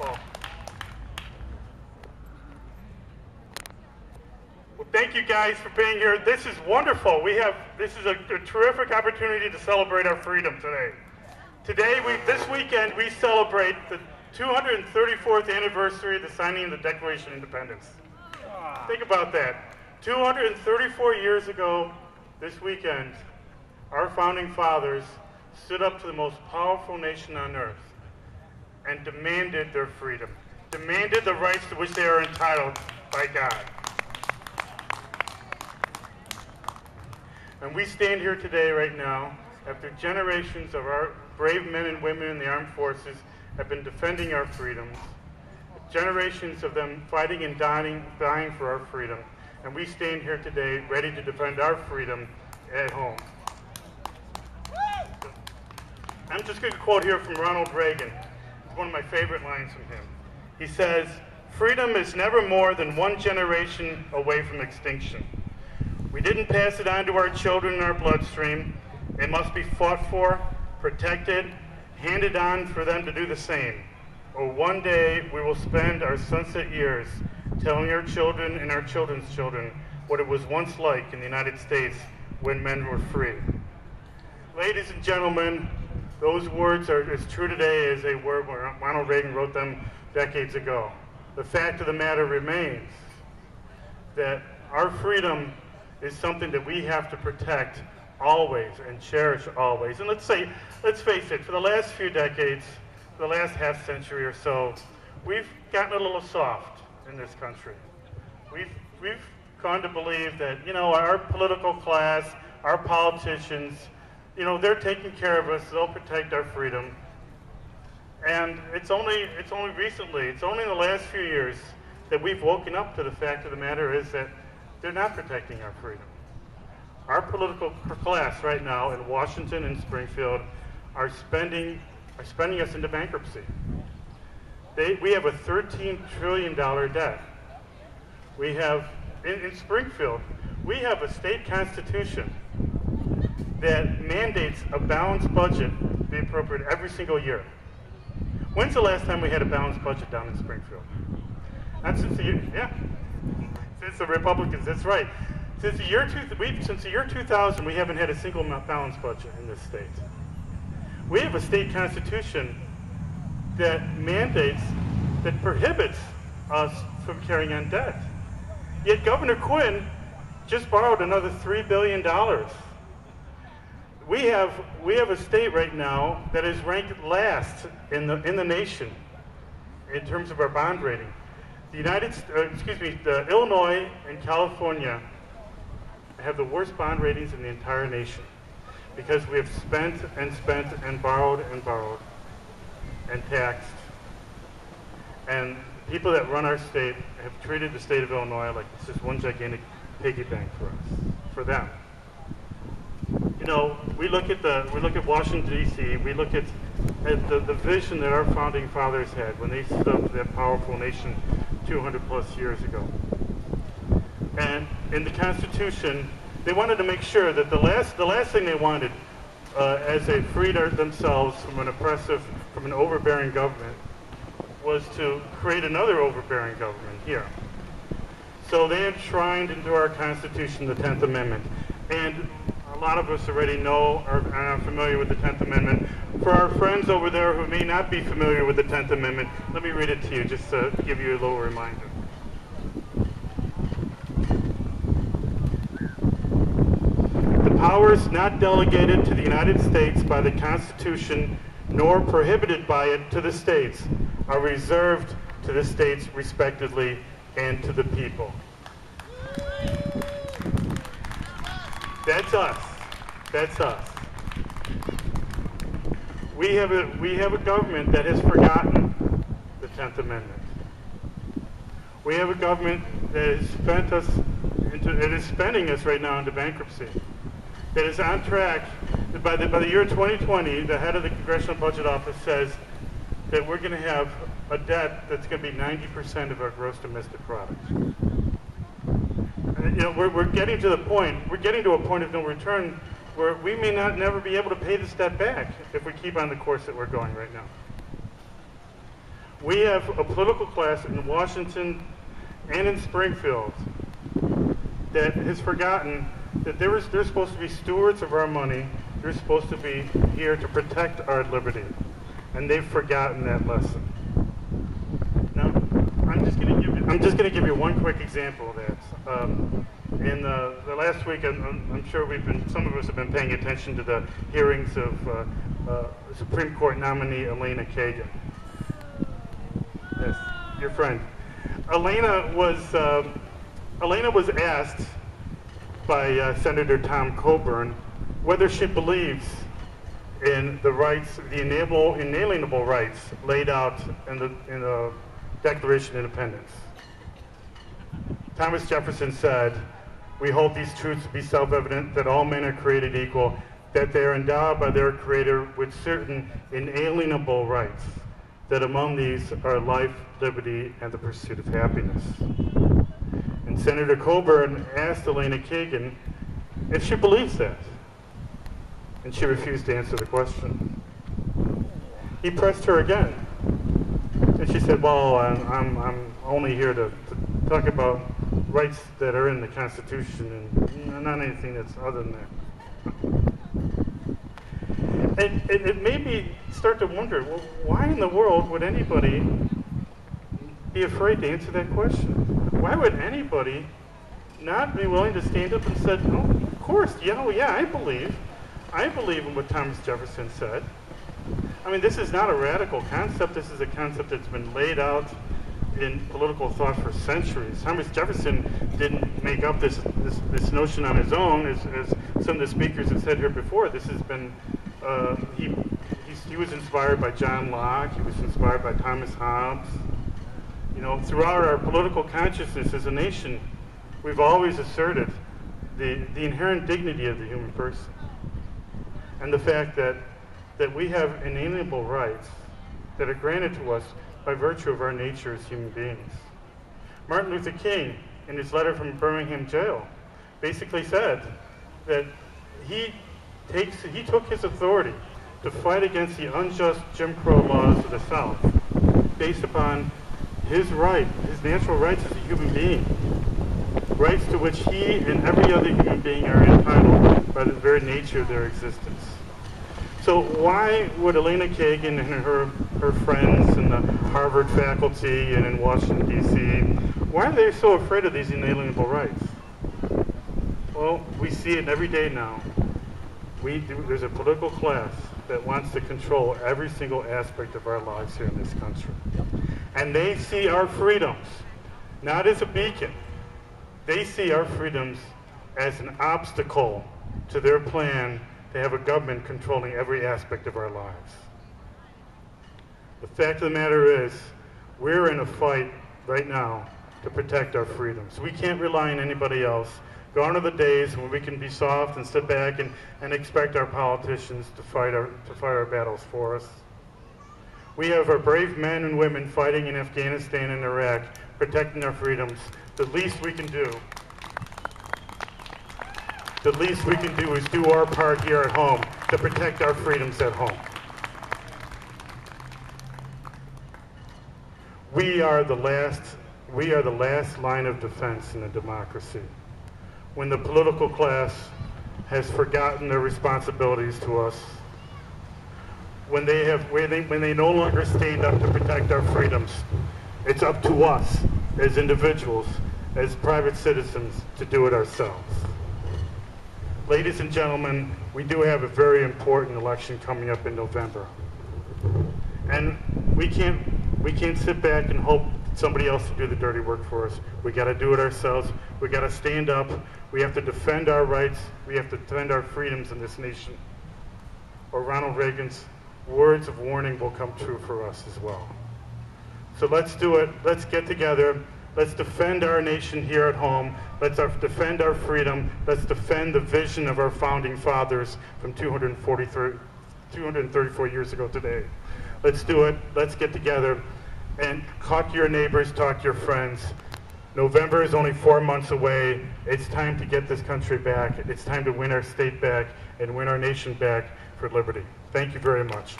Wonderful. Well, thank you guys for being here. This is wonderful. This is a terrific opportunity to celebrate our freedom today. This weekend, we celebrate the 234th anniversary of the signing of the Declaration of Independence. Think about that. 234 years ago, this weekend, our founding fathers stood up to the most powerful nation on earth and demanded their freedom, demanded the rights to which they are entitled by God. And we stand here today, right now, after generations of our brave men and women in the armed forces have been defending our freedoms, generations of them fighting and dying for our freedom. And we stand here today ready to defend our freedom at home. I'm just going to quote here from Ronald Reagan. It's one of my favorite lines from him. He says, "Freedom is never more than one generation away from extinction. We didn't pass it on to our children in our bloodstream. It must be fought for, protected, handed on for them to do the same. Or one day we will spend our sunset years telling our children and our children's children what it was once like in the United States when men were free." Ladies and gentlemen, those words are as true today as they were when Ronald Reagan wrote them decades ago. The fact of the matter remains that our freedom is something that we have to protect always and cherish always. And let's face it, for the last few decades, for the last half century or so, we've gotten a little soft in this country. We've come to believe that, our political class, our politicians, they're taking care of us, they'll protect our freedom. And it's only recently, it's only in the last few years that we've woken up to the fact of the matter is that they're not protecting our freedom. Our political class right now in Washington and Springfield are spending us into bankruptcy. We have a $13 trillion debt. We have, in Springfield, we have a state constitution that mandates a balanced budget be appropriate every single year. When's the last time we had a balanced budget down in Springfield? Not since since the Republicans, that's right. Since the year 2000, we haven't had a single balanced budget in this state. We have a state constitution that prohibits us from carrying on debt. Yet Governor Quinn just borrowed another $3 billion. We have a state right now that is ranked last in the nation in terms of our bond rating. The Illinois and California have the worst bond ratings in the entire nation because we have spent and borrowed and taxed. And people that run our state have treated the state of Illinois like it's just one gigantic piggy bank for them. We look at Washington, D.C., we look at the vision that our founding fathers had when they stood up to that powerful nation 200 plus years ago. And in the Constitution, they wanted to make sure that the last thing they wanted as they freed themselves from an overbearing government was to create another overbearing government here. So they enshrined into our Constitution the 10th Amendment. And a lot of us already know or are familiar with the 10th Amendment. For our friends over there who may not be familiar with the 10th Amendment, let me read it to you just to give you a little reminder. The powers not delegated to the United States by the Constitution nor prohibited by it to the states are reserved to the states respectively and to the people. That's us. That's us. We have a government that has forgotten the 10th Amendment. We have a government that is spending us right now into bankruptcy. That is on track. By the year 2020, the head of the Congressional Budget Office says that we're going to have a debt that's going to be 90% of our gross domestic product. We're getting to a point of no return where we may never be able to pay this debt back if we keep on the course that we're going right now. We have a political class in Washington and in Springfield that has forgotten that they're supposed to be stewards of our money. They're supposed to be here to protect our liberty. And they've forgotten that lesson. Now, I'm just going to give you one quick example of that. In the last week, I'm sure some of us have been paying attention to the hearings of Supreme Court nominee Elena Kagan. Yes, your friend. Elena was asked by Senator Tom Coburn whether she believes in the rights, the inalienable rights laid out in the Declaration of Independence. Thomas Jefferson said, "We hold these truths to be self-evident, that all men are created equal, that they are endowed by their Creator with certain inalienable rights, that among these are life, liberty, and the pursuit of happiness." And Senator Coburn asked Elena Kagan if she believes that, and she refused to answer the question. He pressed her again, and she said, "Well, I'm only here to talk about rights that are in the Constitution and not anything that's other than that." And it made me start to wonder, well, why in the world would anybody be afraid to answer that question? Why would anybody not be willing to stand up and say, "No, of course, yeah, I believe in what Thomas Jefferson said"? I mean, this is not a radical concept. This is a concept that's been laid out in political thought for centuries. Thomas Jefferson didn't make up this notion on his own, as some of the speakers have said here before. This has been, he was inspired by John Locke. He was inspired by Thomas Hobbes. You know, throughout our political consciousness as a nation, we've always asserted the inherent dignity of the human person, and the fact that we have inalienable rights that are granted to us by virtue of our nature as human beings. Martin Luther King, in his letter from Birmingham jail, basically said that he took his authority to fight against the unjust Jim Crow laws of the South based upon his natural rights as a human being, rights to which he and every other human being are entitled by the very nature of their existence. So why would Elena Kagan and her friends in the Harvard faculty and in Washington, D.C., why are they so afraid of these inalienable rights? Well, we see it every day now. There's a political class that wants to control every single aspect of our lives here in this country. And they see our freedoms not as a beacon. They see our freedoms as an obstacle to their plan to have a government controlling every aspect of our lives. The fact of the matter is, we're in a fight right now to protect our freedoms. We can't rely on anybody else. Gone are the days when we can be soft and sit back and expect our politicians to fight our battles for us. We have our brave men and women fighting in Afghanistan and Iraq, protecting our freedoms. The least we can do is do our part here at home to protect our freedoms at home. We are the last line of defense in a democracy. When the political class has forgotten their responsibilities to us, when they no longer stand up to protect our freedoms, it's up to us as individuals, as private citizens, to do it ourselves. Ladies and gentlemen, we do have a very important election coming up in November. And we can't sit back and hope somebody else to do the dirty work for us. We got to do it ourselves. We got to stand up. We have to defend our rights. We have to defend our freedoms in this nation, or Ronald Reagan's words of warning will come true for us as well. So let's do it. Let's get together. Let's defend our nation here at home. Let's defend our freedom. Let's defend the vision of our founding fathers from 234 years ago today. Let's do it. Let's get together and talk to your neighbors, talk to your friends. November is only 4 months away. It's time to get this country back. It's time to win our state back and win our nation back for liberty. Thank you very much.